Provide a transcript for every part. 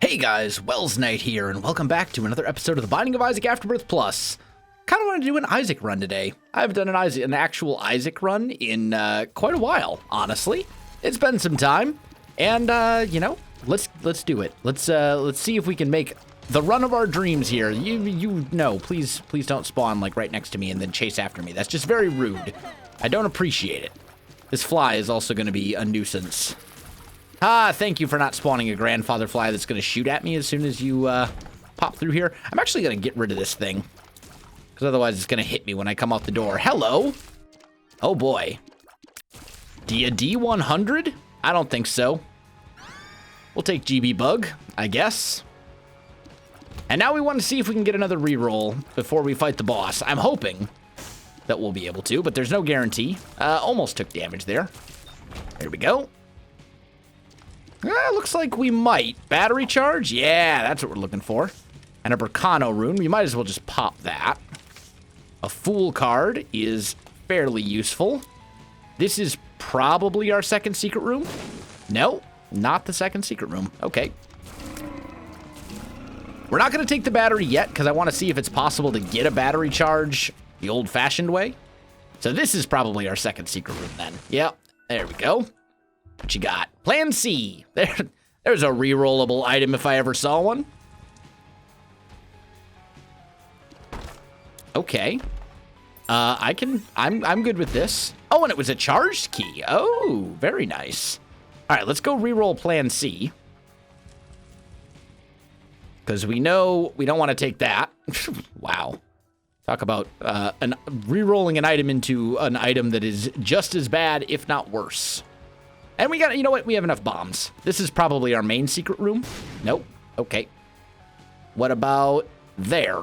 Hey guys, Wels Knight here, and welcome back to another episode of the Binding of Isaac Afterbirth Plus. Kind of want to do an Isaac run today. I haven't done an actual Isaac run in quite a while, honestly. It's been some time, and you know, let's do it. Let's see if we can make the run of our dreams here. You know, please don't spawn like right next to me and then chase after me. That's just very rude. I don't appreciate it. This fly is also going to be a nuisance. Thank you for not spawning a grandfather fly that's going to shoot at me as soon as you pop through here. I'm actually going to get rid of this thing, because otherwise it's going to hit me when I come out the door. Hello? Oh boy. D100? I don't think so. We'll take GB Bug, I guess. And now we want to see if we can get another reroll before we fight the boss. I'm hoping that we'll be able to, but there's no guarantee. Almost took damage there. There we go. Looks like we might. Battery charge? Yeah, that's what we're looking for. And a Burkano rune. We might as well just pop that. A Fool card is fairly useful. This is probably our second secret room. No, not the second secret room. Okay. We're not going to take the battery yet because I want to see if it's possible to get a battery charge the old-fashioned way. So this is probably our second secret room then. Yep, there we go. What you got? Plan C. There's a rerollable item if I ever saw one. Okay. I'm good with this. Oh, and it was a charged key. Oh, very nice. All right, let's go reroll Plan C. Because we know we don't want to take that. Wow. Talk about rerolling an item into an item that is just as bad, if not worse. And we got, you know what? We have enough bombs. This is probably our main secret room. Nope. Okay. What about there?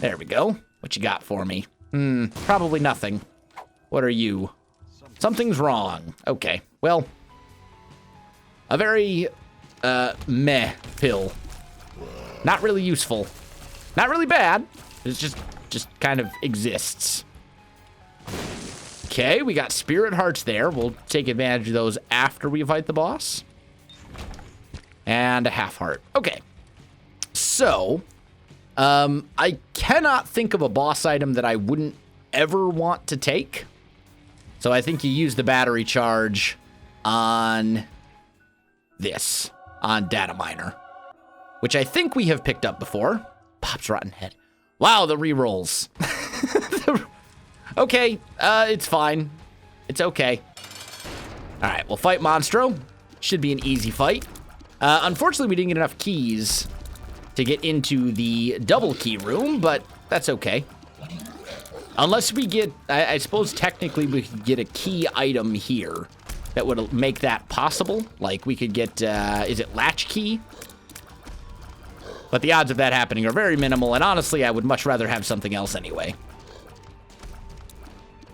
There we go. What you got for me? Probably nothing. What are you? Something's wrong. Okay. Well, a very meh pill. Not really useful. Not really bad. It's just kind of exists. Okay, we got spirit hearts there. We'll take advantage of those after we fight the boss. And a half heart. Okay. So, I cannot think of a boss item that I wouldn't ever want to take. So I think you use the battery charge on this, on Data Miner, which I think we have picked up before. Pop's rotten head. Wow, the rerolls. Okay, it's fine. It's okay. All right, we'll fight Monstro. Should be an easy fight. Unfortunately, we didn't get enough keys to get into the double key room, but that's okay. Unless we get, I suppose technically we could get a key item here that would make that possible. Like we could get, is it latch key? But the odds of that happening are very minimal, and honestly, I would much rather have something else anyway.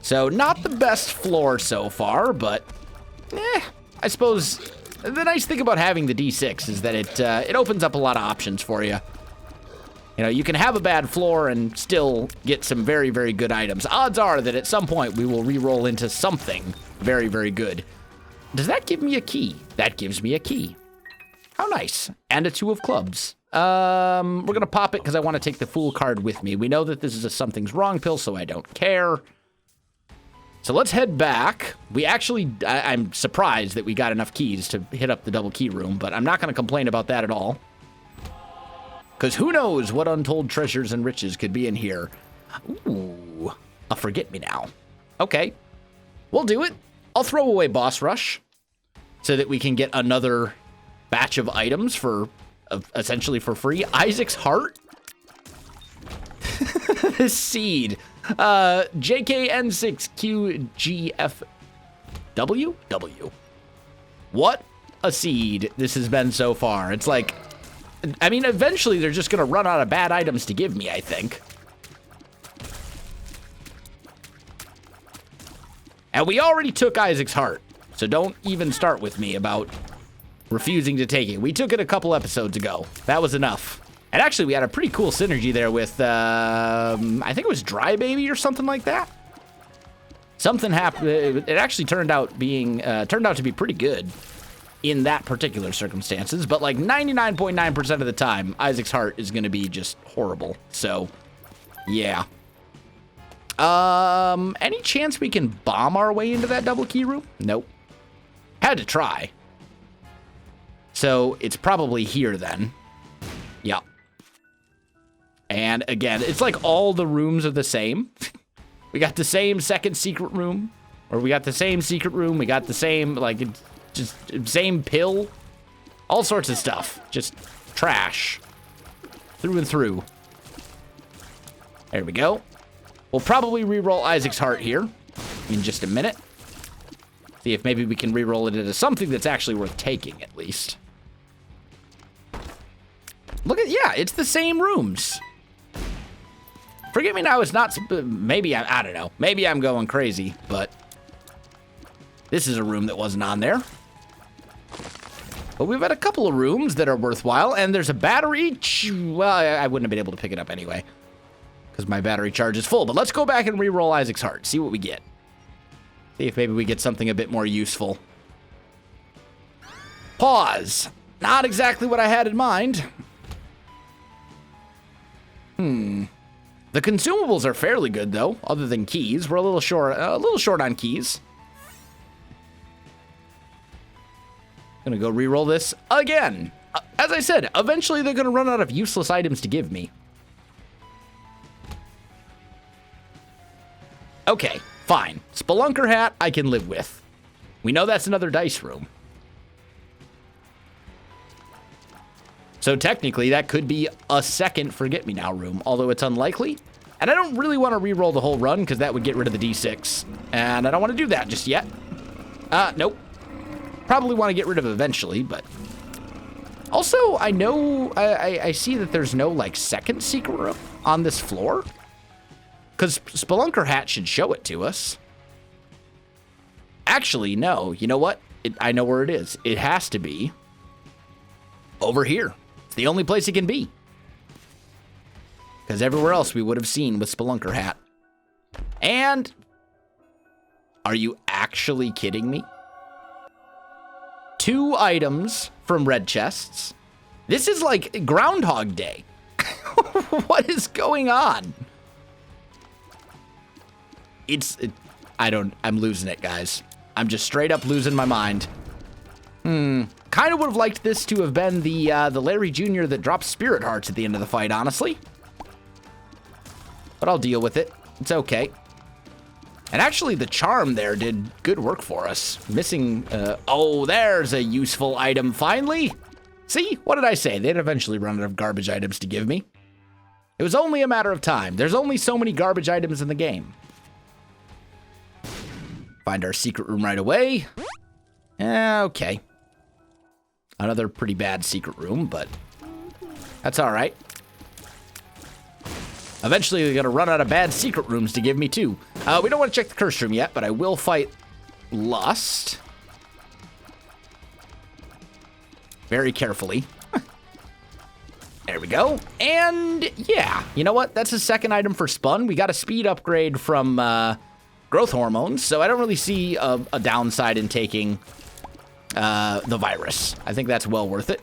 So, not the best floor so far, but, I suppose the nice thing about having the D6 is that it opens up a lot of options for you. You know, you can have a bad floor and still get some very, very good items. Odds are that at some point we will re-roll into something very, very good. Does that give me a key? That gives me a key. How nice. And a 2 of clubs. We're going to pop it because I want to take the Fool card with me. We know that this is a something's wrong pill, so I don't care. So let's head back. We actually, I'm surprised that we got enough keys to hit up the double key room, but I'm not going to complain about that at all. Because who knows what untold treasures and riches could be in here. Ooh, a forget-me-now. Okay, we'll do it. I'll throw away Boss Rush so that we can get another batch of items for, essentially for free. Isaac's Heart. This seed. JKN6QGFW? W. What a seed this has been so far. It's like, I mean, eventually they're just going to run out of bad items to give me, I think. And we already took Isaac's Heart, so don't even start with me about refusing to take it. We took it a couple episodes ago. That was enough. And actually, we had a pretty cool synergy there with, I think it was Dry Baby or something like that. Something happened. It actually turned out to be pretty good. in that particular circumstances, but like 99.9% of the time, Isaac's Heart is going to be just horrible. So, yeah. Any chance we can bomb our way into that double key room? Nope. Had to try. So, it's probably here then. Yep. And again, it's like all the rooms are the same. We got the same second secret room. Or we got the same secret room. We got the same, like, just same pill. All sorts of stuff. Just trash. Through and through. There we go. We'll probably re-roll Isaac's Heart here in just a minute. See if maybe we can re-roll it into something that's actually worth taking, at least. Look at, yeah, it's the same rooms. Forget me now, it's not, maybe, I don't know. Maybe I'm going crazy, but this is a room that wasn't on there. But we've had a couple of rooms that are worthwhile, and there's a battery. Well, I wouldn't have been able to pick it up anyway, because my battery charge is full. But let's go back and re-roll Isaac's Heart, see what we get. See if maybe we get something a bit more useful. Pause. Not exactly what I had in mind. The consumables are fairly good, though, other than keys. We're a little short on keys. Gonna go re-roll this again. As I said, eventually they're gonna run out of useless items to give me. Okay, fine. Spelunker hat I can live with. We know that's another dice room. So technically that could be a second Forget-Me-Now room, although it's unlikely. And I don't really want to re-roll the whole run because that would get rid of the D6. And I don't want to do that just yet. Nope. Probably want to get rid of eventually, but... Also, I know... I see that there's no, like, second secret room on this floor. Because Spelunker Hat should show it to us. Actually, no. You know what? I know where it is. It has to be over here. It's the only place it can be. Because everywhere else we would have seen with Spelunker Hat. And... Are you actually kidding me? 2 items from red chests. This is like Groundhog Day. What is going on? I'm losing it, guys. I'm just straight up losing my mind. Kind of would have liked this to have been the Larry Jr. that dropped Spirit Hearts at the end of the fight, honestly. But I'll deal with it. It's okay. And actually, the charm there did good work for us. Missing, oh, there's a useful item, finally. See, what did I say? They'd eventually run out of garbage items to give me. It was only a matter of time. There's only so many garbage items in the game. Find our secret room right away. Okay. Another pretty bad secret room, but that's all right. Eventually, they're going to run out of bad secret rooms to give me, too. We don't want to check the curse room yet, but I will fight Lust. Very carefully. There we go. And, yeah. You know what? That's a second item for Spun. We got a speed upgrade from growth hormones, so I don't really see a downside in taking the virus. I think that's well worth it.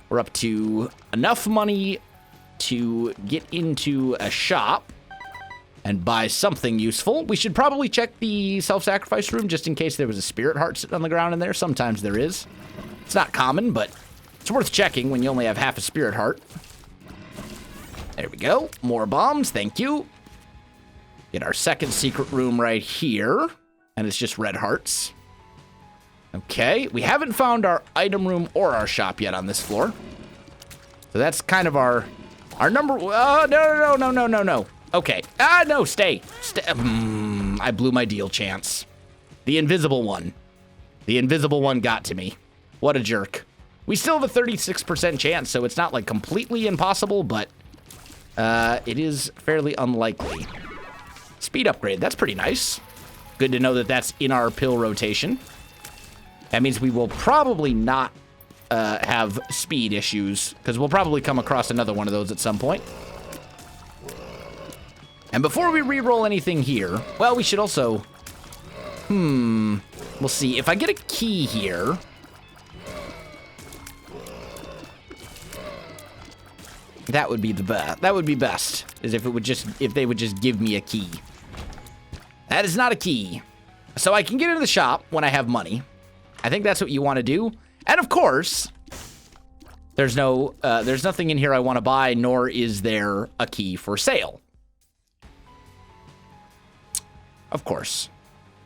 We're up to enough money to get into a shop and buy something useful. We should probably check the self-sacrifice room just in case there was a spirit heart sitting on the ground in there. Sometimes there is. It's not common, but it's worth checking when you only have half a spirit heart. There we go. More bombs. Thank you. Get our second secret room right here. And it's just red hearts. Okay. We haven't found our item room or our shop yet on this floor. So that's kind of our number. Oh, no. Okay. No, stay. I blew my deal chance. The invisible one. The invisible one got to me. What a jerk. We still have a 36% chance, so it's not like completely impossible, but it is fairly unlikely. Speed upgrade. That's pretty nice. Good to know that that's in our pill rotation. That means we will probably not have speed issues, because we'll probably come across another one of those at some point. And before we re-roll anything here, well, we should also... we'll see. If I get a key here, That would be the best. That would be best, is if they would just give me a key. That is not a key. So I can get into the shop when I have money. I think that's what you want to do. And of course, there's nothing in here I want to buy, nor is there a key for sale. Of course.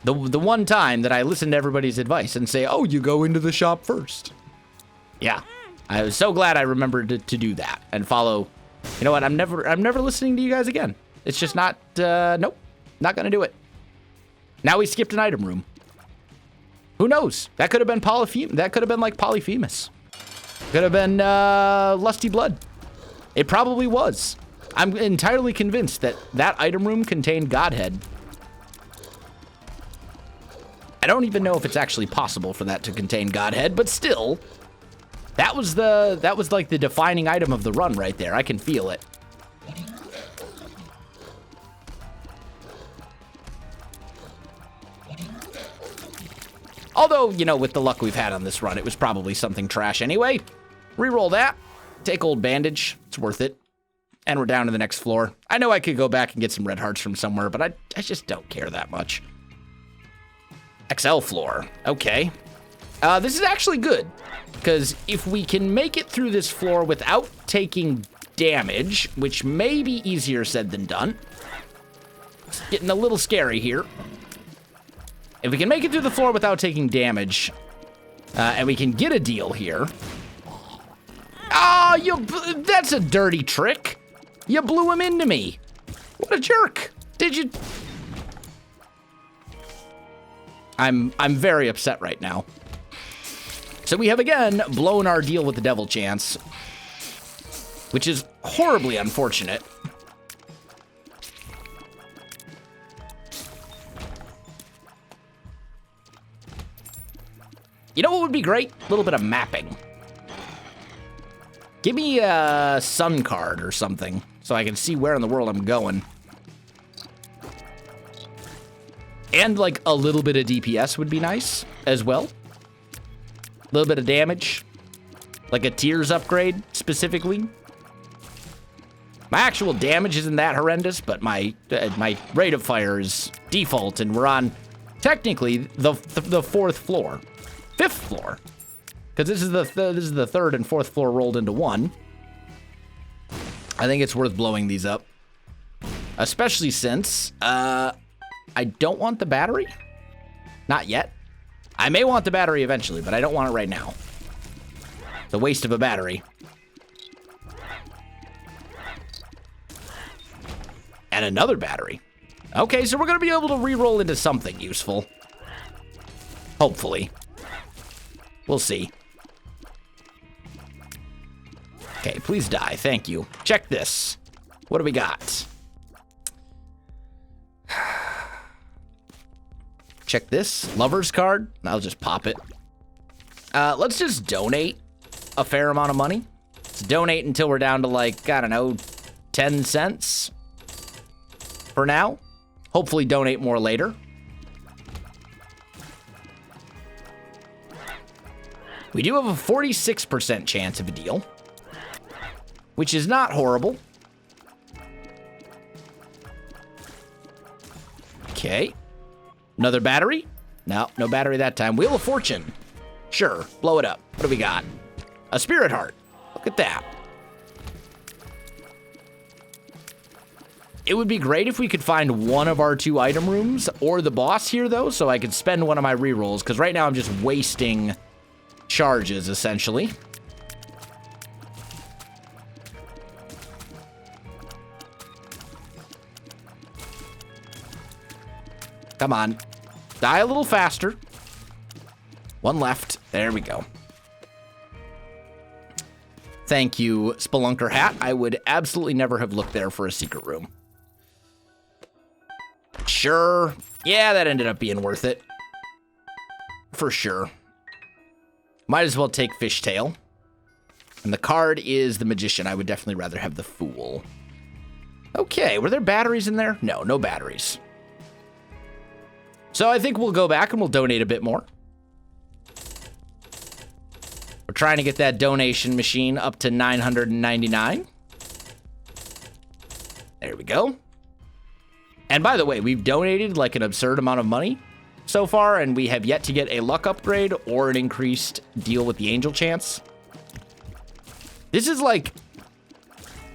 The one time that I listen to everybody's advice and say, oh, you go into the shop first. Yeah. I was so glad I remembered to do that and follow. You know what? I'm never listening to you guys again. It's just not, nope, not going to do it. Now we skipped an item room. Who knows? That could have been that could have been like Polyphemus. Could have been Lusty Blood. It probably was. I'm entirely convinced that that item room contained Godhead. I don't even know if it's actually possible for that to contain Godhead, but still, that was like the defining item of the run right there. I can feel it. Although, you know, with the luck we've had on this run, it was probably something trash anyway. Reroll that. Take old bandage. It's worth it. And we're down to the next floor. I know I could go back and get some red hearts from somewhere, but I just don't care that much. XL floor. Okay. This is actually good, because if we can make it through this floor without taking damage, which may be easier said than done. It's getting a little scary here. If we can make it through the floor without taking damage, and we can get a deal here. Oh, that's a dirty trick. You blew him into me. What a jerk. Did you? I'm very upset right now. So we have again blown our deal with the devil chance, which is horribly unfortunate. You know what would be great? A little bit of mapping. Give me a sun card or something so I can see where in the world I'm going. And like a little bit of DPS would be nice as well. A little bit of damage. Like a tiers upgrade specifically. My actual damage isn't that horrendous, but my rate of fire is default, and we're on technically the fourth floor. Fifth floor, because this is the third and fourth floor rolled into one. I think it's worth blowing these up, especially since I don't want the battery. Not yet. I may want the battery eventually, but I don't want it right now. It's a waste of a battery. And another battery. Okay, so we're gonna be able to re-roll into something useful. Hopefully. We'll see. Okay, please die. Thank you. Check this. What do we got? Check this. Lover's card. I'll just pop it. Let's just donate a fair amount of money. Let's donate until we're down to like, I don't know, 10 cents for now. Hopefully donate more later. We do have a 46% chance of a deal, which is not horrible. Okay. Another battery? No, no battery that time. Wheel of Fortune. Sure, blow it up. What do we got? A Spirit Heart. Look at that. It would be great if we could find one of our two item rooms or the boss here, though, so I could spend one of my rerolls, because right now I'm just wasting charges, essentially. Come on. Die a little faster. One left. There we go. Thank you, Spelunker Hat. I would absolutely never have looked there for a secret room. Sure. Yeah, that ended up being worth it. For sure. Might as well take Fishtail. And the card is the Magician. I would definitely rather have the Fool. Okay, were there batteries in there? No, no batteries. So I think we'll go back and we'll donate a bit more. We're trying to get that donation machine up to 999. There we go. And by the way, we've donated like an absurd amount of money so far, and we have yet to get a luck upgrade or an increased deal with the angel chance. This is like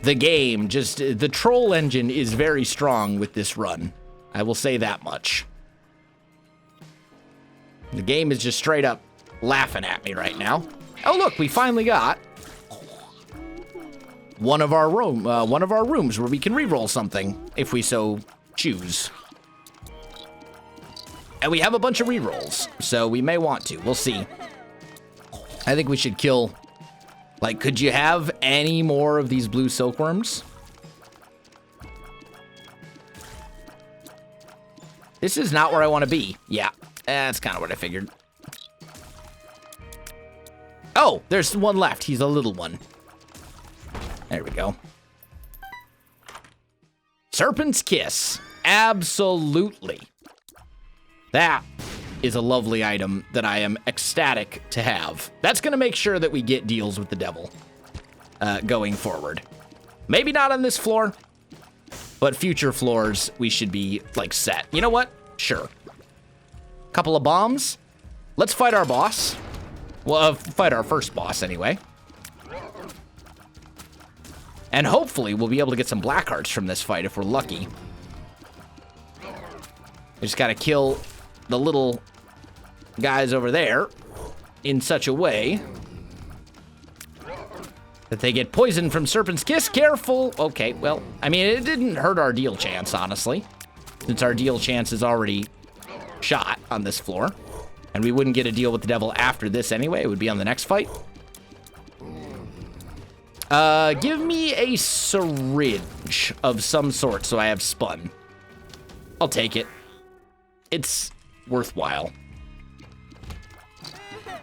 the game, just the troll engine is very strong with this run. I will say that much. The game is just straight up laughing at me right now. Oh, look, we finally got one of our rooms where we can reroll something if we so choose. And we have a bunch of rerolls, so we may want to. We'll see. I think we should kill... Like, could you have any more of these blue silkworms? This is not where I want to be. Yeah, that's kind of what I figured. Oh, there's one left. He's a little one. There we go. Serpent's Kiss. Absolutely. That is a lovely item that I am ecstatic to have. That's going to make sure that we get deals with the devil going forward. Maybe not on this floor, but future floors we should be, like, set. You know what? Sure. Couple of bombs. Let's fight our boss. Well, fight our first boss, anyway. And hopefully we'll be able to get some black hearts from this fight if we're lucky. We just gotta kill the little guys over there in such a way that they get poisoned from Serpent's Kiss. Careful. Okay, well, I mean, it didn't hurt our deal chance, honestly, since our deal chance is already shot on this floor. And we wouldn't get a deal with the devil after this anyway. It would be on the next fight. Give me a syringe of some sort so I have spun. I'll take it. It's worthwhile.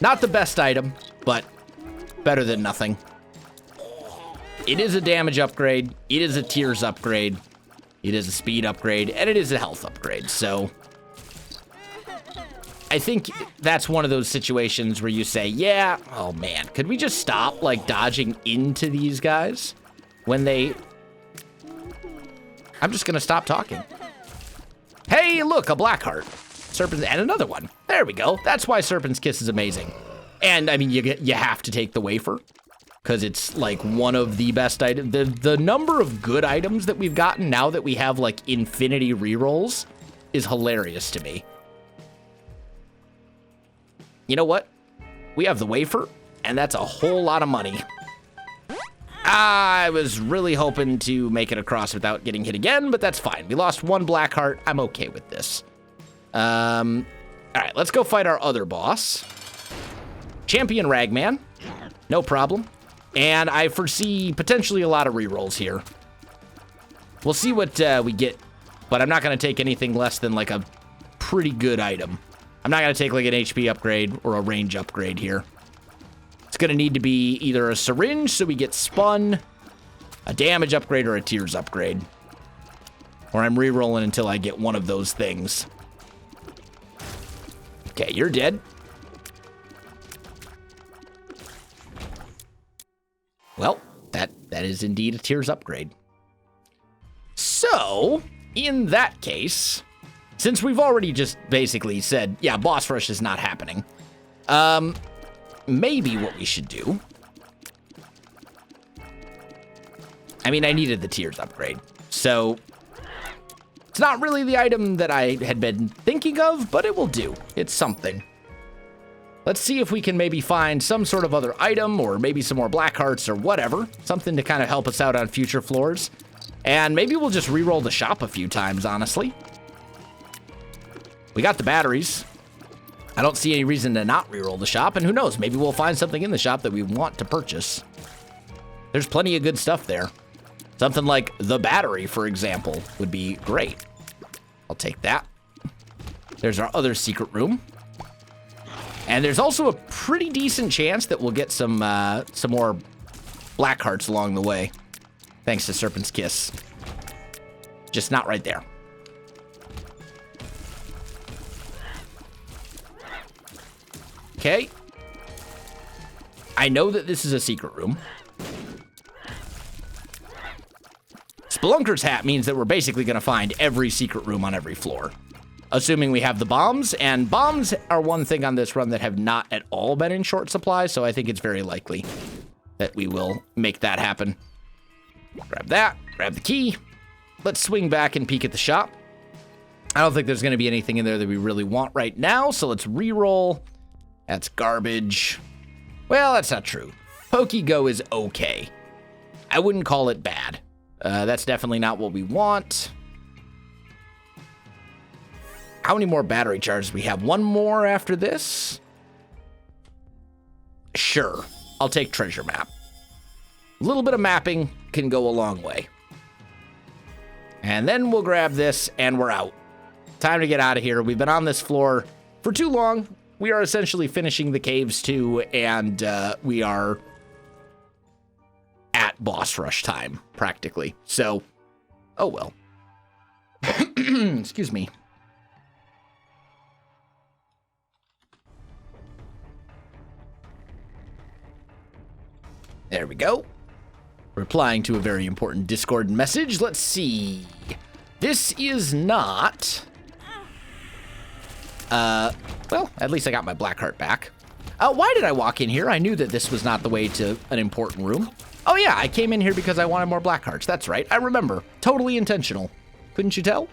Not the best item, but better than nothing. It is a damage upgrade. It is a tears upgrade. It is a speed upgrade. And it is a health upgrade. So I think that's one of those situations where you say, yeah, oh man, could we just stop like dodging into these guys when they... I'm just gonna stop talking. Hey, look, a black heart. Serpent, and another one. There we go. That's why Serpent's Kiss is amazing. And I mean, you have to take the wafer because it's like one of the best items. The number of good items that we've gotten now that we have like infinity rerolls is hilarious to me. You know what? We have the wafer, and that's a whole lot of money. I was really hoping to make it across without getting hit again, but that's fine. We lost one black heart. I'm okay with this. All right, let's go fight our other boss. Champion Ragman. No problem. And I foresee potentially a lot of rerolls here. We'll see what we get, but I'm not going to take anything less than like a pretty good item. I'm not going to take like an HP upgrade or a range upgrade here. It's going to need to be either a syringe so we get spun, a damage upgrade, or a tears upgrade. Or I'm re-rolling until I get one of those things. Okay, you're dead. Well, that is indeed a tears upgrade. So, in that case, since we've already just basically said, yeah, boss rush is not happening, maybe what we should do... I mean, I needed the tears upgrade, so it's not really the item that I had been thinking of, but it will do. It's something. Let's see if we can maybe find some sort of other item or maybe some more black hearts or whatever. Something to kind of help us out on future floors. And maybe we'll just re-roll the shop a few times, honestly. We got the batteries. I don't see any reason to not re-roll the shop, and who knows, maybe we'll find something in the shop that we want to purchase. There's plenty of good stuff there. Something like the battery, for example, would be great. I'll take that. There's our other secret room. And there's also a pretty decent chance that we'll get some more black hearts along the way. Thanks to Serpent's Kiss. Just not right there. Okay. I know that this is a secret room. Spelunker's Hat means that we're basically going to find every secret room on every floor. Assuming we have the bombs, and bombs are one thing on this run that have not at all been in short supply, so I think it's very likely that we will make that happen. Grab that, grab the key. Let's swing back and peek at the shop. I don't think there's going to be anything in there that we really want right now, so let's re-roll. That's garbage. Well, that's not true. Pokego is okay. I wouldn't call it bad. That's definitely not what we want. How many more battery charges do we have? One more after this? Sure. I'll take treasure map. A little bit of mapping can go a long way. And then we'll grab this and we're out. Time to get out of here. We've been on this floor for too long. We are essentially finishing the caves too, and we are at boss rush time, practically. So, oh well. Excuse me. There we go. Replying to a very important Discord message. Let's see. This is not... well, at least I got my black heart back. Why did I walk in here? I knew that this was not the way to an important room. Oh yeah, I came in here because I wanted more black hearts. That's right, I remember. Totally intentional. Couldn't you tell?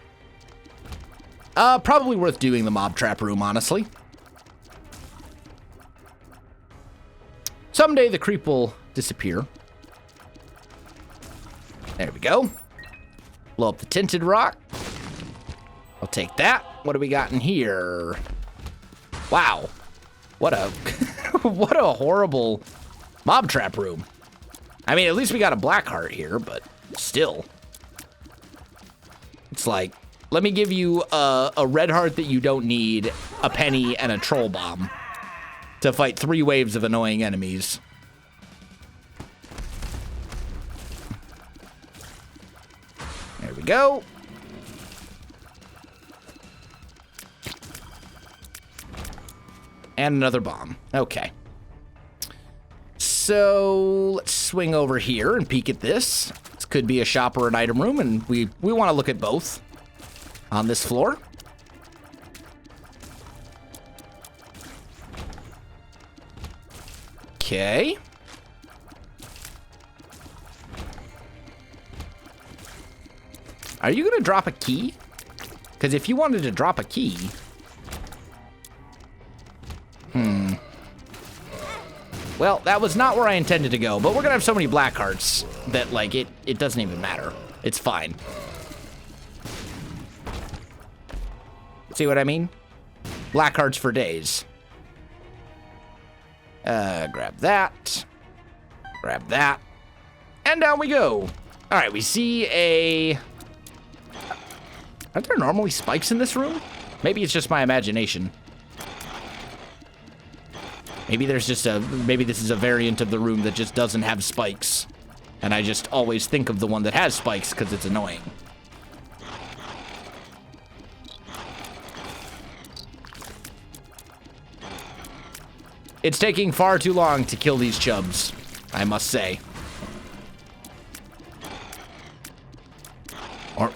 Probably worth doing the mob trap room, honestly. Someday the creep will disappear. There we go. Blow up the tinted rock. I'll take that. What do we got in here? Wow. What a what a horrible mob trap room. I mean, at least we got a black heart here, but still. It's like, let me give you a red heart that you don't need, a penny, and a troll bomb to fight 3 waves of annoying enemies. There we go. And another bomb. Okay. So let's swing over here and peek at this. This could be a shop or an item room, and we want to look at both on this floor. Okay. Are you going to drop a key? Because if you wanted to drop a key... Well, that was not where I intended to go, but we're going to have so many black hearts that, like, it doesn't even matter. It's fine. See what I mean? Black hearts for days. Grab that. Grab that. And down we go. All right, we see a... Aren't there normally spikes in this room? Maybe it's just my imagination. Maybe there's just maybe this is a variant of the room that just doesn't have spikes. And I just always think of the one that has spikes because it's annoying. It's taking far too long to kill these chubs, I must say. Or...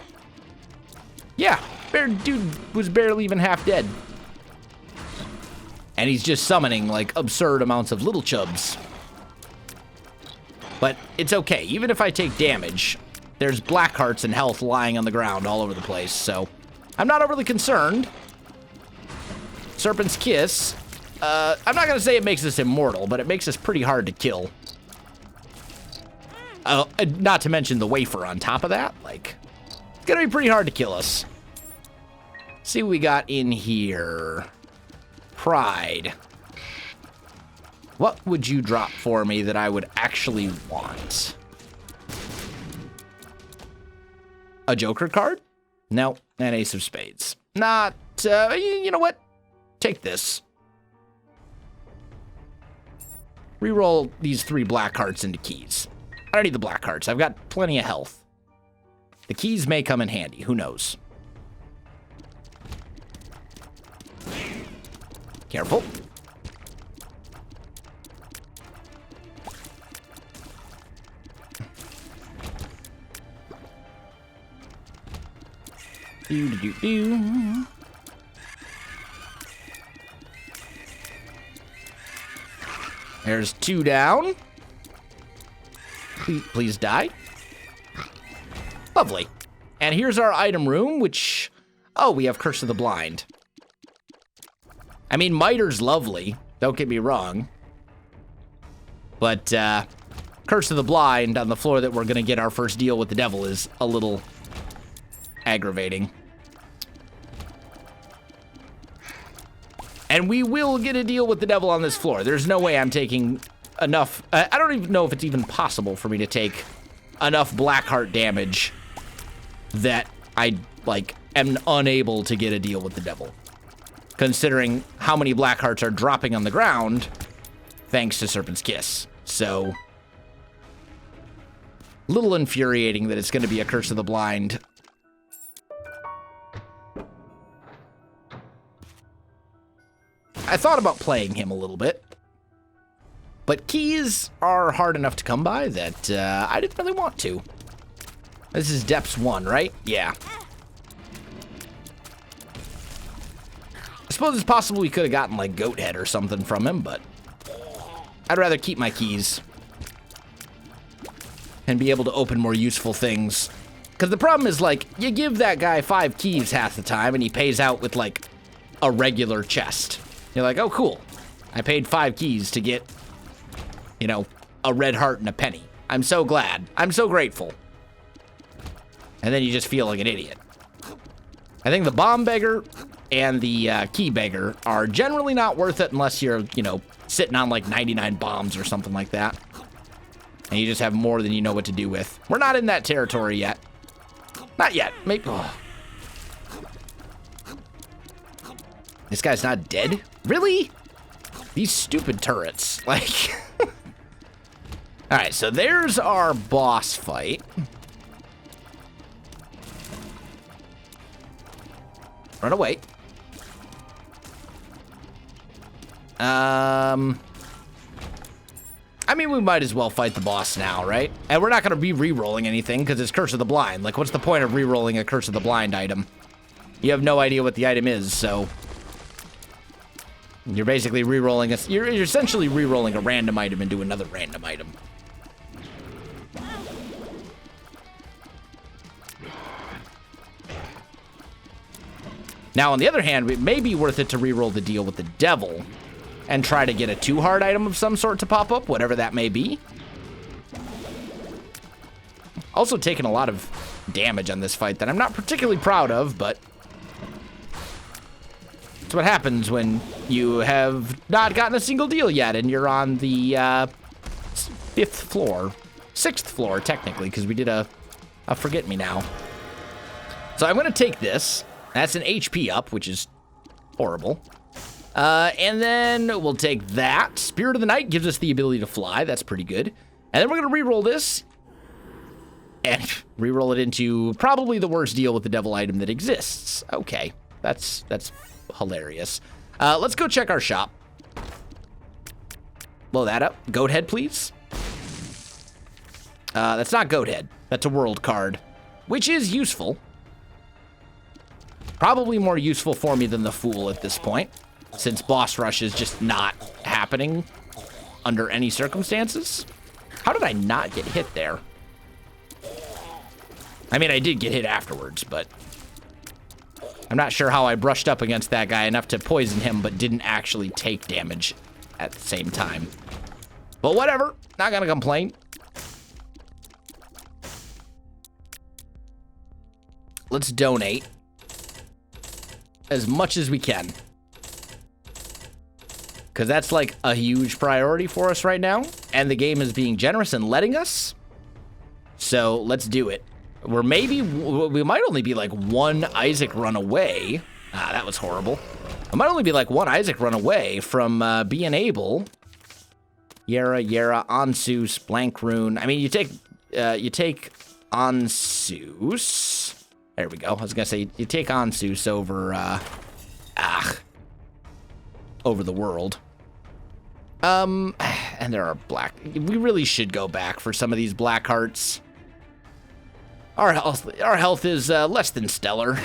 Yeah, bear dude was barely even half dead. And he's just summoning, like, absurd amounts of little chubs. But it's okay. Even if I take damage, there's black hearts and health lying on the ground all over the place, so I'm not overly concerned. Serpent's Kiss. I'm not going to say it makes us immortal, but it makes us pretty hard to kill. Not to mention the wafer on top of that. Like, it's going to be pretty hard to kill us. See what we got in here. Pride. What would you drop for me that I would actually want? A Joker card? No, an Ace of Spades. Not, you know what? Take this. Reroll these 3 black hearts into keys. I don't need the black hearts. I've got plenty of health. The keys may come in handy. Who knows? Careful. Do. There's 2 down. Please die. Lovely. And here's our item room, which... Oh, we have Curse of the Blind. I mean, Miter's lovely. Don't get me wrong. But, Curse of the Blind on the floor that we're going to get our first deal with the devil is a little aggravating. And we will get a deal with the devil on this floor. There's no way I'm taking enough... I don't even know if it's even possible for me to take enough Blackheart damage that I, like, am unable to get a deal with the devil. Considering how many Blackhearts are dropping on the ground thanks to Serpent's Kiss. So... little infuriating that it's going to be a Curse of the Blind. I thought about playing him a little bit, but keys are hard enough to come by that I didn't really want to. This is Depths 1, right? Yeah. I suppose it's possible we could have gotten, like, Goat Head or something from him, but I'd rather keep my keys and be able to open more useful things. Because the problem is, like, you give that guy 5 keys half the time, and he pays out with, like, a regular chest. You're like, oh, cool. I paid 5 keys to get, you know, a red heart and a penny. I'm so glad. I'm so grateful. And then you just feel like an idiot. I think the Bomb Beggar and the Key Beggar are generally not worth it unless you're, you know, sitting on, like, 99 bombs or something like that. And you just have more than you know what to do with. We're not in that territory yet. Not yet. Maybe. Oh. This guy's not dead? Really? These stupid turrets. Like... Alright, so there's our boss fight. Run away. I mean, we might as well fight the boss now, right? And we're not going to be re-rolling anything because it's Curse of the Blind. Like, what's the point of re-rolling a Curse of the Blind item? You have no idea what the item is, so... You're basically re-rolling a... You're essentially re-rolling a random item into another random item. Now, on the other hand, it may be worth it to re-roll the deal with the devil and try to get a 2-heart item of some sort to pop up, whatever that may be. Also taking a lot of damage on this fight that I'm not particularly proud of, but... That's what happens when you have not gotten a single deal yet and you're on the 5th floor. 6th floor, technically, because we did a forget-me-now. So I'm going to take this. That's an HP up, which is horrible. And then we'll take that. Spirit of the Night gives us the ability to fly. That's pretty good. And then we're going to re-roll this. And re-roll it into probably the worst deal with the devil item that exists. Okay, that's hilarious. Let's go check our shop. Blow that up. Goat Head, please. That's not Goat Head. That's a world card, which is useful. Probably more useful for me than the Fool at this point, since boss rush is just not happening under any circumstances. How did I not get hit there? I mean, I did get hit afterwards, but I'm not sure how I brushed up against that guy enough to poison him, but didn't actually take damage at the same time. But whatever, not gonna complain. Let's donate as much as we can, because that's like a huge priority for us right now, and the game is being generous and letting us. So let's do it. We might only be like 1 Isaac run away. Ah, that was horrible. I might only be like 1 Isaac run away from being able. Yera, Ansus, Blank Rune. I mean, you take Ansus. There we go. I was gonna say you take Ansus over over the world. And there are black. We really should go back for some of these black hearts. Our health is less than stellar.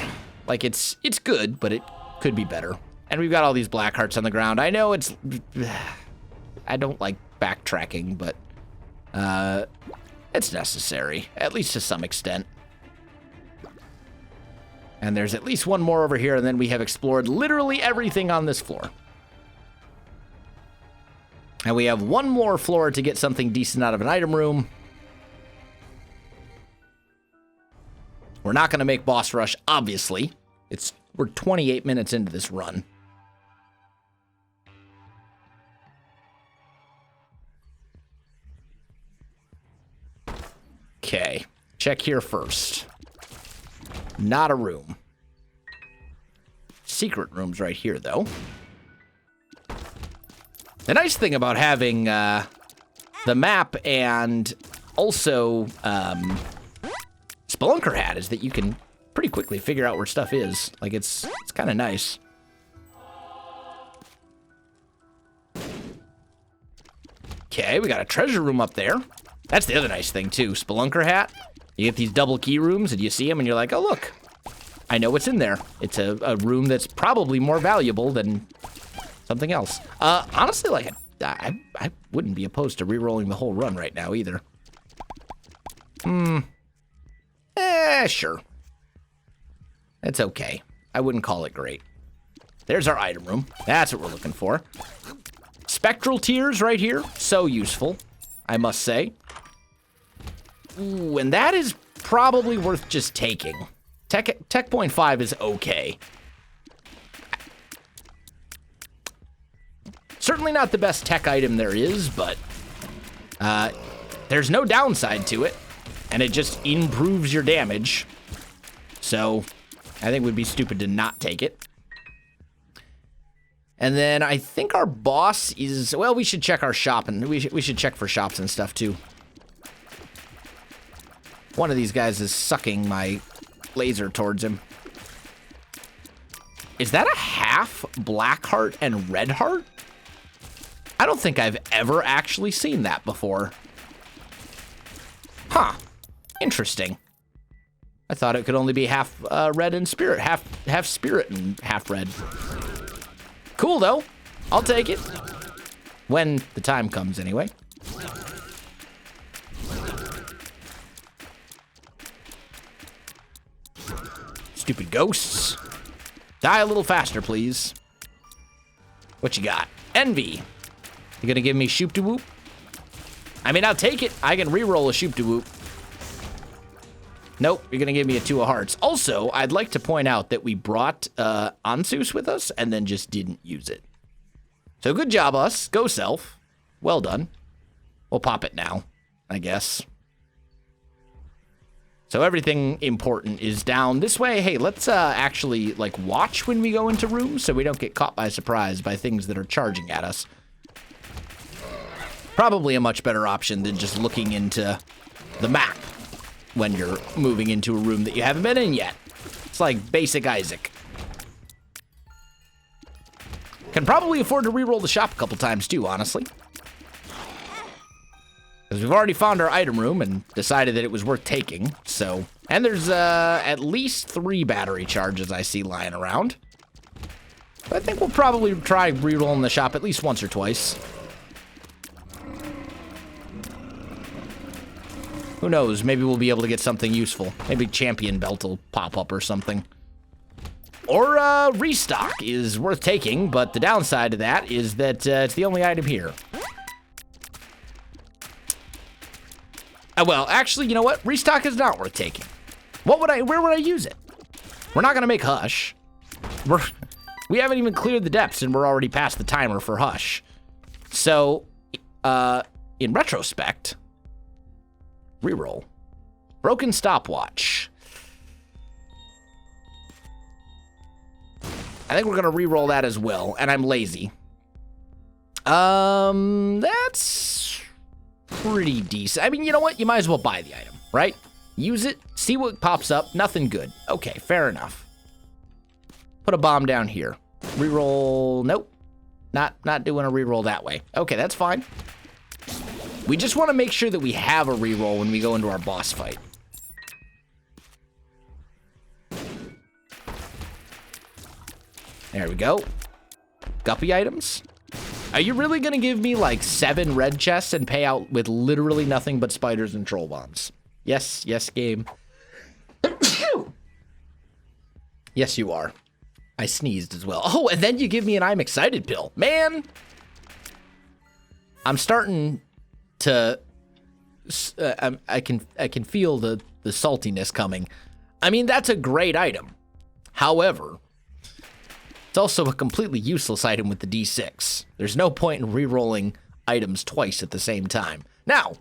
Like, it's good, but it could be better. And we've got all these black hearts on the ground. I know it's... I don't like backtracking, but it's necessary, at least to some extent. And there's at least one more over here, and then we have explored literally everything on this floor. And we have one more floor to get something decent out of an item room. We're not going to make boss rush, obviously. We're 28 minutes into this run. Okay, check here first. Not a room. Secret room's right here, though. The nice thing about having the map and also Spelunker Hat is that you can pretty quickly figure out where stuff is. Like, it's kind of nice. Okay, we got a treasure room up there. That's the other nice thing, too. Spelunker Hat. You get these double key rooms, and you see them, and you're like, oh, look. I know what's in there. It's a room that's probably more valuable than something else. Honestly, like, I wouldn't be opposed to re-rolling the whole run right now, either. Sure. It's okay. I wouldn't call it great. There's our item room. That's what we're looking for. Spectral tears right here. So useful, I must say. Ooh, and that is probably worth just taking. Tech point 5 is okay. Certainly not the best tech item there is, but there's no downside to it, and it just improves your damage. So I think it would be stupid to not take it. And then I think our boss is, well, we should check our shop, and we should check for shops and stuff too. One of these guys is sucking my laser towards him. Is that a half black heart and red heart? I don't think I've ever actually seen that before. Huh. Interesting. I thought it could only be half red and spirit, half spirit and half red. Cool though. I'll take it. When the time comes anyway. Stupid ghosts. Die a little faster, please. What you got? Envy. You gonna give me shoop-de-whoop? I mean, I'll take it. I can re-roll a shoop-de-whoop. Nope, you're gonna give me a 2 of hearts. Also, I'd like to point out that we brought Ansus with us and then just didn't use it. So good job, us. Go self. Well done. We'll pop it now, I guess. So everything important is down this way. Hey, let's actually, like, watch when we go into rooms so we don't get caught by surprise by things that are charging at us. Probably a much better option than just looking into the map when you're moving into a room that you haven't been in yet. It's like basic Isaac. Can probably afford to re-roll the shop a couple times too, honestly. Because we've already found our item room and decided that it was worth taking, so... And there's at least 3 battery charges I see lying around. I think we'll probably try re-rolling the shop at least once or twice. Who knows, maybe we'll be able to get something useful. Maybe champion belt will pop up or something. Or restock is worth taking, but the downside to that is that it's the only item here. Well, actually, you know what? Restock is not worth taking. Where would I use it? We're not gonna make Hush. We haven't even cleared the depths and we're already past the timer for Hush. So, in retrospect, reroll. Broken stopwatch. I think we're gonna reroll that as well, and I'm lazy. That's pretty decent. I mean, you know what? You might as well buy the item, right? Use it, see what pops up. Nothing good. Okay, fair enough. Put a bomb down here. Reroll. Nope. Not doing a reroll that way. Okay, that's fine. We just want to make sure that we have a reroll when we go into our boss fight. There we go. Guppy items. Are you really going to give me like 7 red chests and pay out with literally nothing but spiders and troll bombs? Yes, yes, game. Yes, you are. I sneezed as well. Oh, and then you give me an I'm excited pill. Man, I'm starting to... I can feel the saltiness coming. I mean, that's a great item. However, it's also a completely useless item with the D6. There's no point in re-rolling items twice at the same time. Now,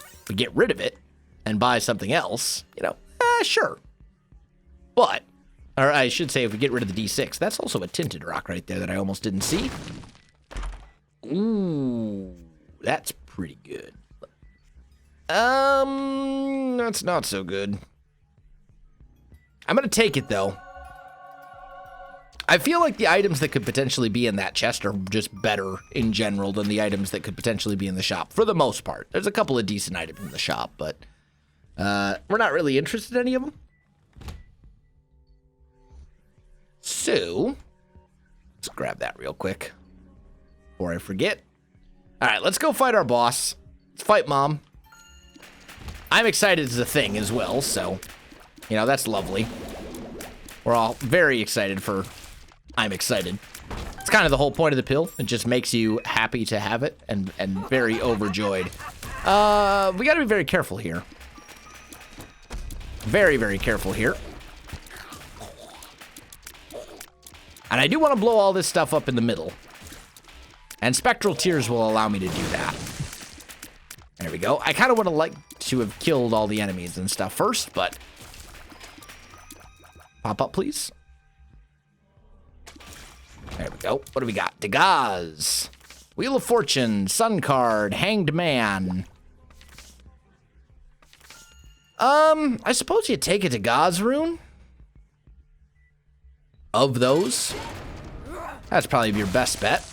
if we get rid of it and buy something else, you know, sure. But, or I should say if we get rid of the D6, that's also a tinted rock right there that I almost didn't see. Ooh, that's pretty good. That's not so good. I'm gonna take it though. I feel like the items that could potentially be in that chest are just better in general than the items that could potentially be in the shop, for the most part. There's a couple of decent items in the shop, but we're not really interested in any of them. So, let's grab that real quick before I forget. All right, let's go fight our boss. Let's fight Mom. I'm excited as a thing as well, so, you know, that's lovely. We're all very excited for I'm excited. It's kind of the whole point of the pill. It just makes you happy to have it and very overjoyed. We got to be very careful here. Very, very careful here. And I do want to blow all this stuff up in the middle. And Spectral Tears will allow me to do that. There we go. I kind of would have liked to have killed all the enemies and stuff first, but... Pop up, please. There we go. What do we got? Dagaz. Wheel of Fortune. Sun Card. Hanged Man. I suppose you take a Dagaz rune. Of those. That's probably your best bet.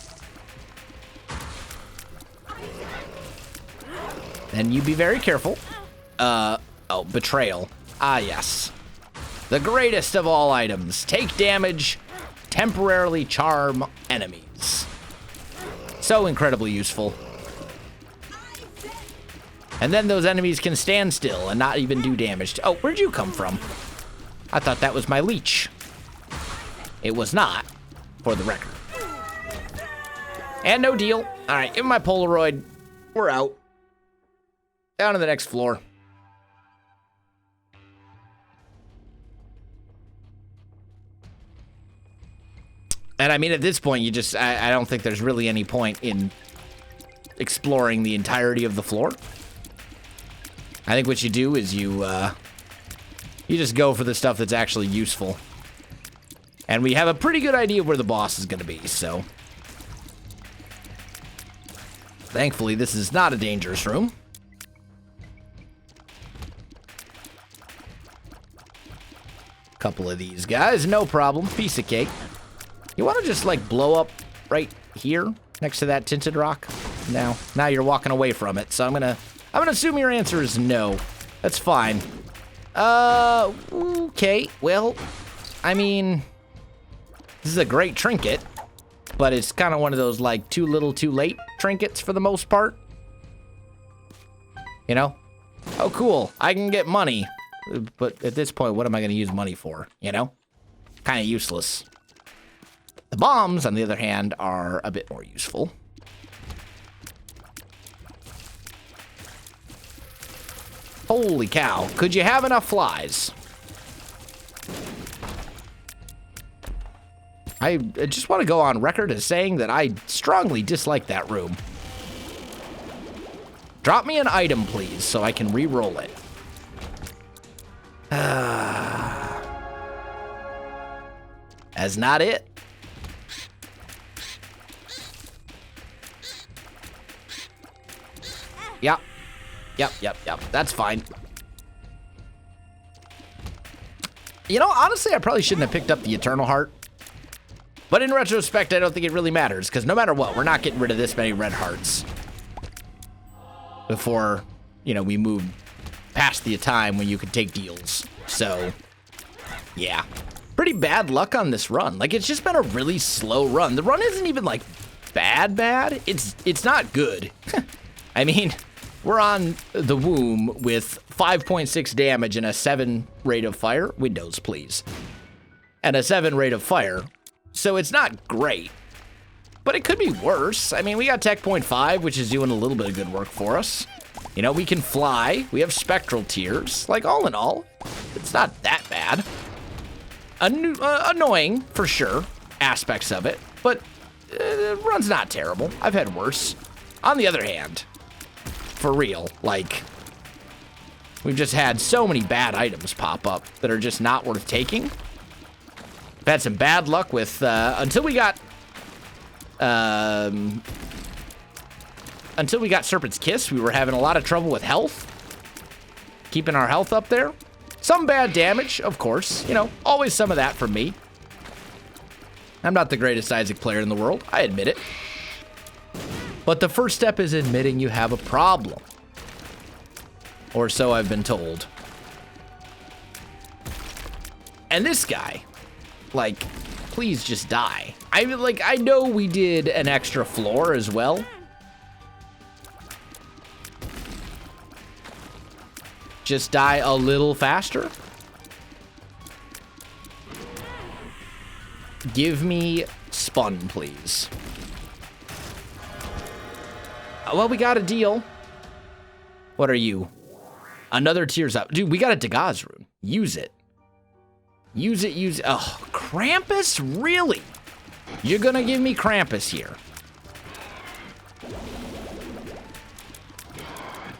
And you be very careful. Oh, Betrayal. Ah, yes. The greatest of all items. Take damage, temporarily charm enemies. So incredibly useful. And then those enemies can stand still and not even do damage. Oh, where'd you come from? I thought that was my leech. It was not, for the record. And no deal. All right, give me my Polaroid. We're out. Down to the next floor. And I mean, at this point, you just, I don't think there's really any point in exploring the entirety of the floor. I think what you do is you just go for the stuff that's actually useful. And we have a pretty good idea where the boss is going to be, so. Thankfully, this is not a dangerous room. Couple of these guys, no problem. Piece of cake. You want to just like blow up right here next to that tinted rock? Now you're walking away from it, so I'm gonna assume your answer is no. That's fine. Okay. Well, I mean, this is a great trinket, but it's kind of one of those like too little, too late trinkets for the most part. You know? Oh, cool. I can get money. But at this point, what am I going to use money for, you know? Kind of useless. The bombs, on the other hand, are a bit more useful. Holy cow. Could you have enough flies? I just want to go on record as saying that I strongly dislike that room. Drop me an item, please, so I can re-roll it. That's not it. Yep. That's fine. You know, honestly, I probably shouldn't have picked up the Eternal Heart. But in retrospect, I don't think it really matters, because no matter what, we're not getting rid of this many red hearts before, you know, we move past the time when you could take deals. So, yeah. Pretty pretty bad luck on this run. Like, it's just been a really slow run. The run isn't even, like, bad. It's not good. I mean, we're on the womb with 5.6 damage and a 7 rate of fire. Windows, please. And a 7 rate of fire. So it's not great. But it could be worse. I mean, we got Tech Point 5, which is doing a little bit of good work for us. You know, we can fly. We have spectral tears. Like, all in all, it's not that bad. Annoying, for sure, aspects of it. But run's not terrible. I've had worse. On the other hand, for real, like, we've just had so many bad items pop up that are just not worth taking. We've had some bad luck with, until we got Serpent's Kiss, we were having a lot of trouble with health. Keeping our health up there. Some bad damage, of course. You know, always some of that from me. I'm not the greatest Isaac player in the world. I admit it. But the first step is admitting you have a problem. Or so I've been told. And this guy, like, please just die. I mean, like, I know we did an extra floor as well. Just die a little faster. Give me spun, please. Well, we got a deal. What are you? Another Tears Up. Dude, we got a Dagaz rune. Use it. Use it, use it. Oh, Krampus? Really? You're gonna give me Krampus here.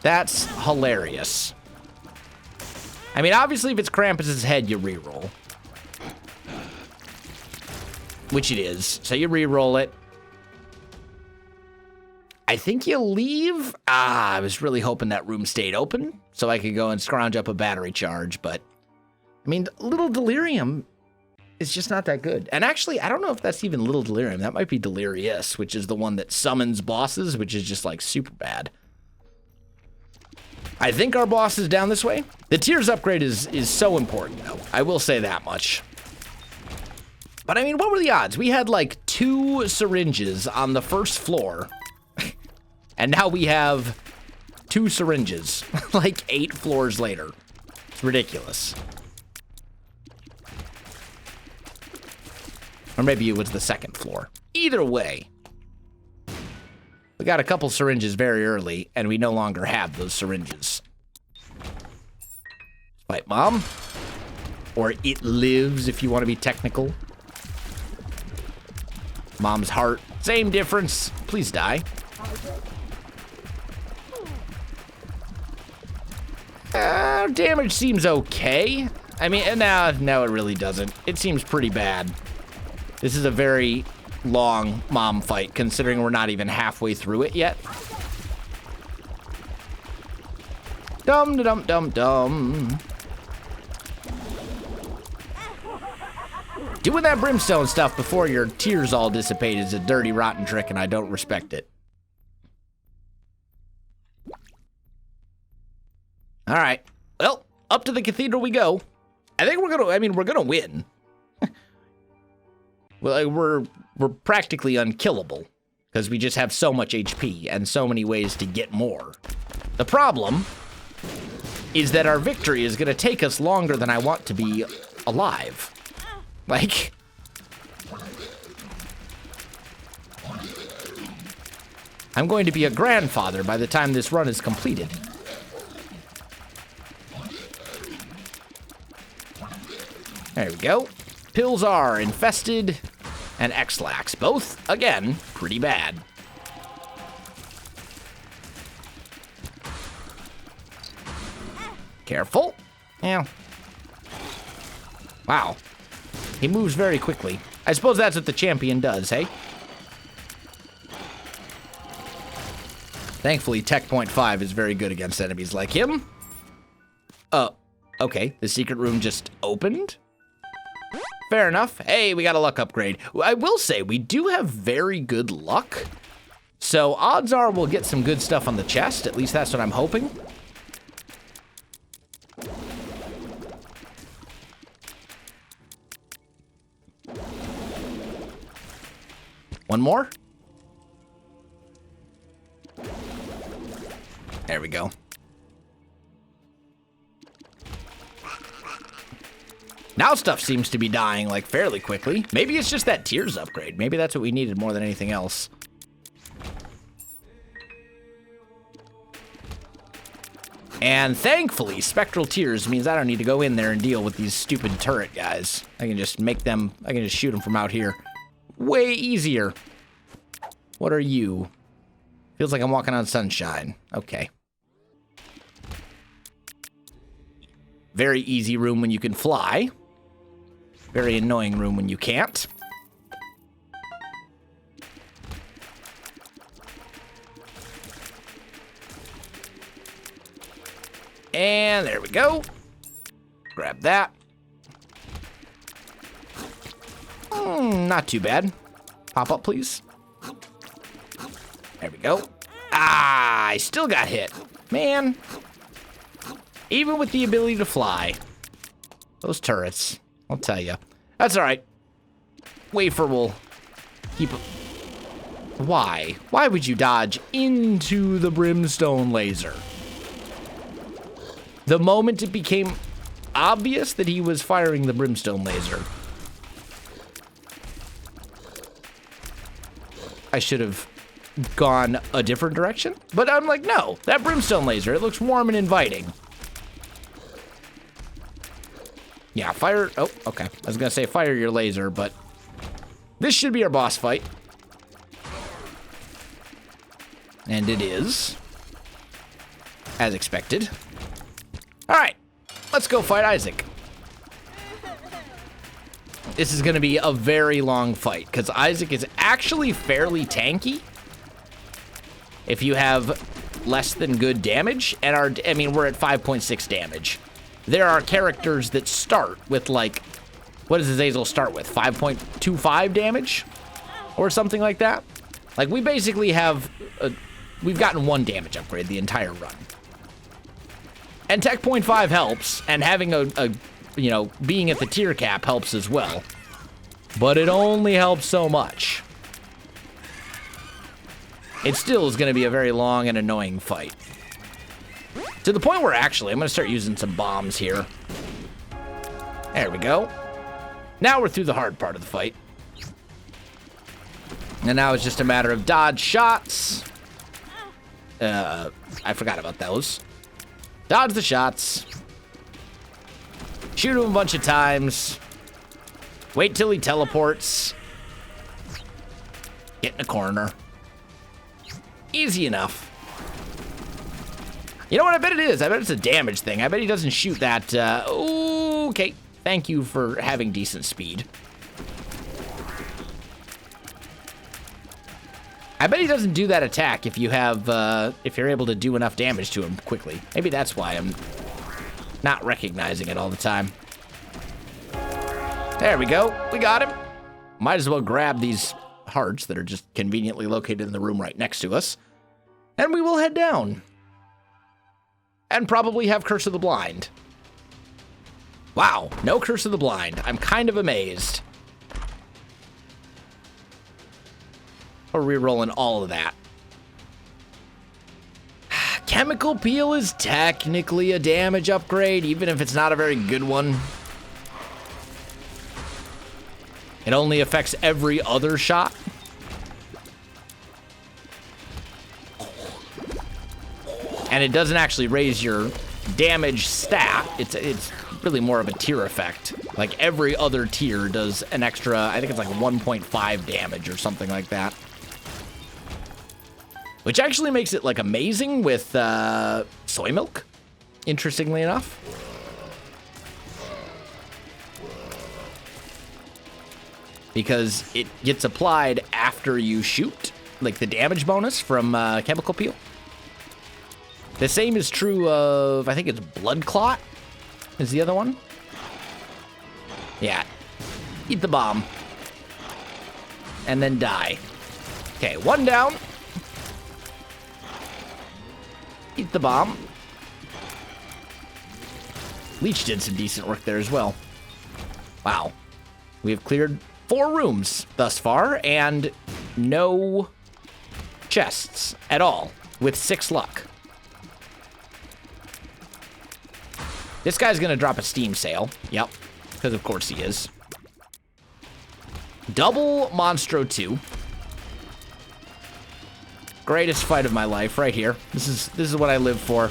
That's hilarious. I mean, obviously, if it's Krampus's head, you reroll. Which it is. So you reroll it. I think you leave. I was really hoping that room stayed open so I could go and scrounge up a battery charge, but I mean, Little Delirium is just not that good. And actually, I don't know if that's even Little Delirium. That might be Delirious, which is the one that summons bosses, which is just like super bad. I think our boss is down this way. The Tears upgrade is so important, though. I will say that much. But I mean, what were the odds? We had like 2 syringes on the first floor. And now we have 2 syringes, like 8 floors later. It's ridiculous. Or maybe it was the second floor. Either way, we got a couple syringes very early, and we no longer have those syringes. Fight Mom. Or It Lives, if you want to be technical. Mom's heart. Same difference. Please die. Damage seems okay. I mean, no, it really doesn't. It seems pretty bad. This is a very long mom fight, considering we're not even halfway through it yet. Dum-da-dum-dum-dum. Doing that brimstone stuff before your tears all dissipate is a dirty, rotten trick, and I don't respect it. All right. Well, up to the cathedral we go. I think we're gonna win. Well, we're practically unkillable because we just have so much HP and so many ways to get more. The problem is that our victory is gonna take us longer than I want to be alive. Like, I'm going to be a grandfather by the time this run is completed. There we go. Pills are infested and X-Lax. Both, again, pretty bad. Careful. Yeah. Wow. He moves very quickly. I suppose that's what the champion does, hey? Thankfully, Tech Point 5 is very good against enemies like him. Okay. The secret room just opened? Fair enough. Hey, we got a luck upgrade. I will say, we do have very good luck. So odds are we'll get some good stuff on the chest. At least that's what I'm hoping. One more. There we go. Now stuff seems to be dying, like, fairly quickly. Maybe it's just that tears upgrade. Maybe that's what we needed more than anything else. And thankfully, spectral tears means I don't need to go in there and deal with these stupid turret guys. I can just make them, I can just shoot them from out here. Way easier. What are you? Feels like I'm walking on sunshine. Okay. Very easy room when you can fly. Very annoying room when you can't. And there we go. Grab that. Not too bad. Pop up, please. There we go. Ah, I still got hit. Man. Even with the ability to fly. Those turrets, I'll tell you. That's all right. Wafer will keep... Why? Why would you dodge into the brimstone laser? The moment it became obvious that he was firing the brimstone laser, I should have gone a different direction. But I'm like, no, that brimstone laser, it looks warm and inviting. Yeah, fire. Oh, okay. I was going to say fire your laser, but this should be our boss fight. And it is, as expected. All right, let's go fight Isaac. This is going to be a very long fight because Isaac is actually fairly tanky if you have less than good damage. And I mean, we're at 5.6 damage. There are characters that start with, like, what does Azazel start with? 5.25 damage or something like that. Like, we basically have, we've gotten 1 damage upgrade the entire run. And Tech 0.5 helps, and having you know, being at the tier cap helps as well. But it only helps so much. It still is going to be a very long and annoying fight. To the point where, actually, I'm going to start using some bombs here. There we go. Now we're through the hard part of the fight. And now it's just a matter of dodge shots. I forgot about those. Dodge the shots. Shoot him a bunch of times. Wait till he teleports. Get in a corner. Easy enough. You know what? I bet it is. I bet it's a damage thing. I bet he doesn't shoot that. Okay. Thank you for having decent speed. I bet he doesn't do that attack if you have, if you're able to do enough damage to him quickly. Maybe that's why I'm not recognizing it all the time. There we go. We got him. Might as well grab these hearts that are just conveniently located in the room right next to us. And we will head down. And probably have Curse of the Blind. Wow, no Curse of the Blind. I'm kind of amazed. We're re-rolling all of that. Chemical Peel is technically a damage upgrade, even if it's not a very good one. It only affects every other shot. And it doesn't actually raise your damage stat. It's really more of a tier effect. Like every other tier does an extra, I think it's like 1.5 damage or something like that. Which actually makes it like amazing with soy milk, interestingly enough. Because it gets applied after you shoot, like the damage bonus from Chemical Peel. The same is true of, I think it's Blood Clot is the other one. Yeah. Eat the bomb. And then die. Okay, one down. Eat the bomb. Leech did some decent work there as well. Wow. We have cleared 4 rooms thus far, and no chests at all with 6 luck. This guy's gonna drop a steam sail. Yep, because of course he is. Double Monstro 2. Greatest fight of my life right here. This is what I live for.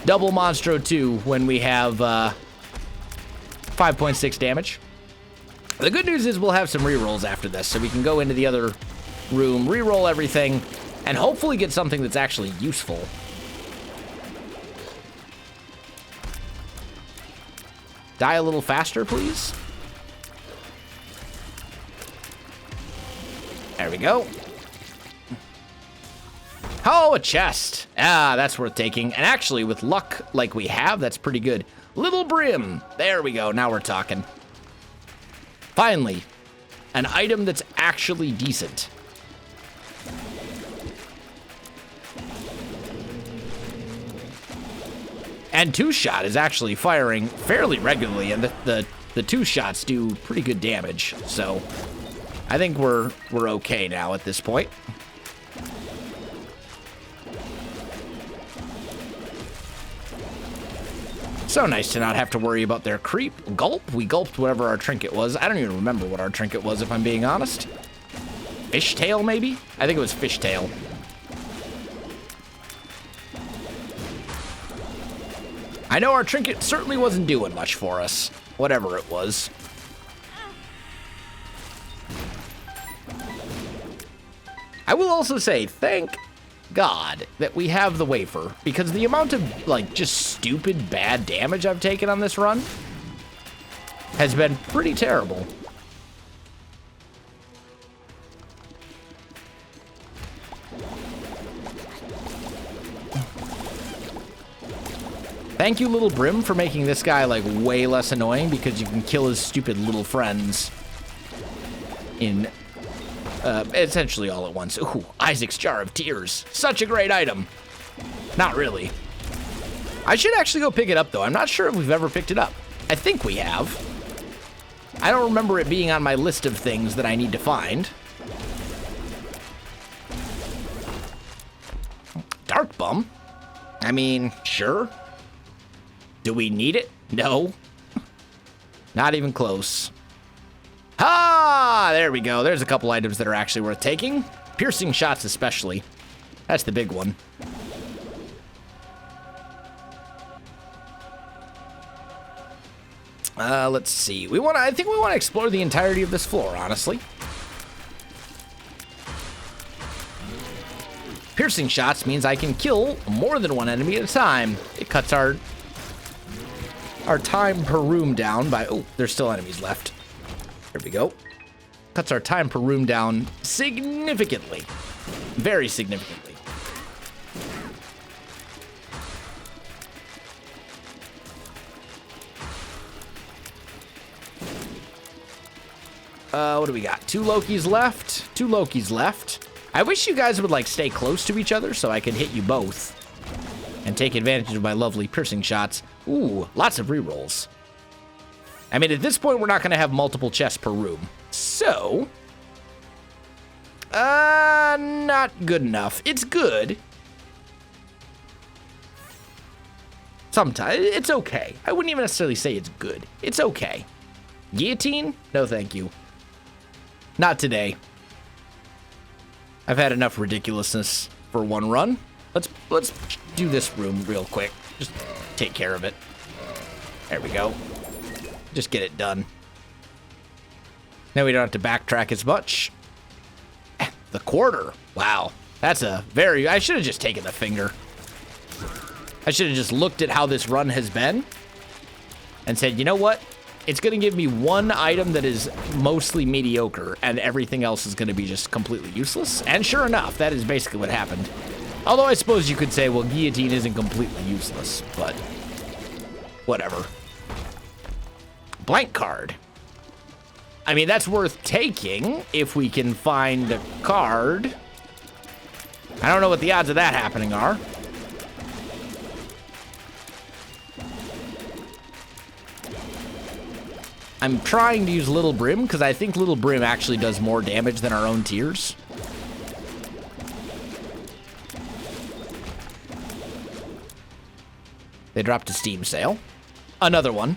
Double Monstro 2 when we have 5.6 damage. The good news is we'll have some rerolls after this, so we can go into the other room, reroll everything, and hopefully get something that's actually useful. Die a little faster, please. There we go. Oh, a chest. Ah, that's worth taking. And actually, with luck like we have, that's pretty good. Little brim. There we go. Now we're talking. Finally, an item that's actually decent. And 2-shot is actually firing fairly regularly, and the 2 shots do pretty good damage. So I think we're okay now at this point. So nice to not have to worry about their creep. Gulp. We gulped whatever our trinket was. I don't even remember what our trinket was, if I'm being honest. Fishtail, maybe? I think it was fishtail. I know our trinket certainly wasn't doing much for us, whatever it was. I will also say, thank God that we have the wafer, because the amount of, like, just stupid bad damage I've taken on this run has been pretty terrible. Thank you, Little Brim, for making this guy, like, way less annoying, because you can kill his stupid little friends in essentially all at once. Ooh, Isaac's Jar of Tears. Such a great item. Not really. I should actually go pick it up, though. I'm not sure if we've ever picked it up. I think we have. I don't remember it being on my list of things that I need to find. Dark Bum? I mean, sure. Do we need it? No. Not even close. Ah, there we go. There's a couple items that are actually worth taking. Piercing shots especially. That's the big one. Let's see. I think we want to explore the entirety of this floor, honestly. Piercing shots means I can kill more than one enemy at a time. It cuts our time per room down by... Oh, there's still enemies left. There we go. Cuts our time per room down significantly. Very significantly. What do we got? 2 Lokis left. 2 Lokis left. I wish you guys would, like, stay close to each other so I could hit you both and take advantage of my lovely piercing shots. Ooh, lots of rerolls. I mean, at this point, we're not going to have multiple chests per room. So, not good enough. It's good. Sometimes. It's okay. I wouldn't even necessarily say it's good. It's okay. Guillotine? No, thank you. Not today. I've had enough ridiculousness for one run. Let's do this room real quick. Just take care of it. There we go. Just get it done. Now we don't have to backtrack as much. The quarter. Wow. That's a very... I should have just taken the finger. I should have just looked at how this run has been and said, you know what? It's going to give me one item that is mostly mediocre, and everything else is going to be just completely useless. And sure enough, that is basically what happened. Although I suppose you could say, well, guillotine isn't completely useless, but whatever. Blank card. I mean, that's worth taking if we can find a card. I don't know what the odds of that happening are. I'm trying to use Little Brim because I think Little Brim actually does more damage than our own tears. They dropped a Steam sale. Another one.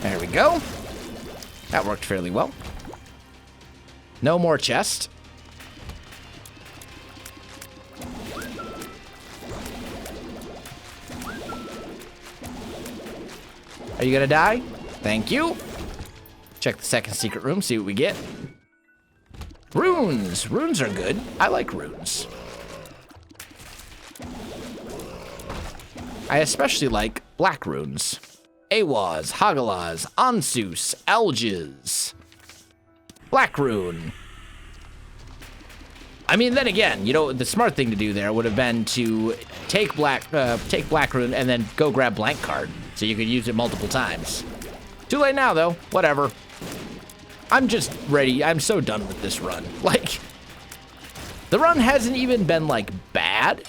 There we go. That worked fairly well. No more chest. Are you gonna die? Thank you. Check the second secret room, see what we get. Runes. Runes are good. I like runes. I especially like black runes. Awaz, Hagalaz, Ansus, Alges. Black rune. I mean, then again, you know, the smart thing to do there would have been to take black rune and then go grab blank card, so you could use it multiple times. Too late now, though. Whatever. I'm just ready. I'm so done with this run. Like, the run hasn't even been, like, bad.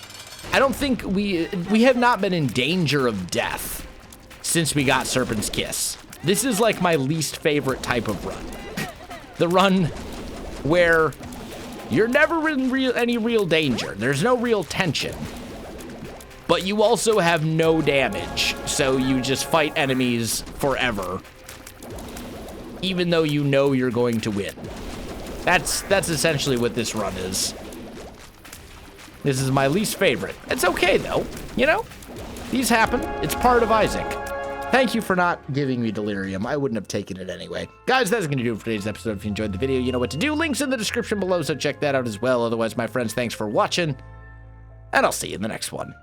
I don't think we have not been in danger of death since we got Serpent's Kiss. This is, like, my least favorite type of run. The run where you're never in any real danger. There's no real tension. But you also have no damage, so you just fight enemies forever, even though you know you're going to win. That's essentially what this run is. This is my least favorite. It's okay, though, you know? These happen. It's part of Isaac. Thank you for not giving me delirium. I wouldn't have taken it anyway. Guys, that's going to do it for today's episode. If you enjoyed the video, you know what to do. Links in the description below, so check that out as well. Otherwise, my friends, thanks for watching, and I'll see you in the next one.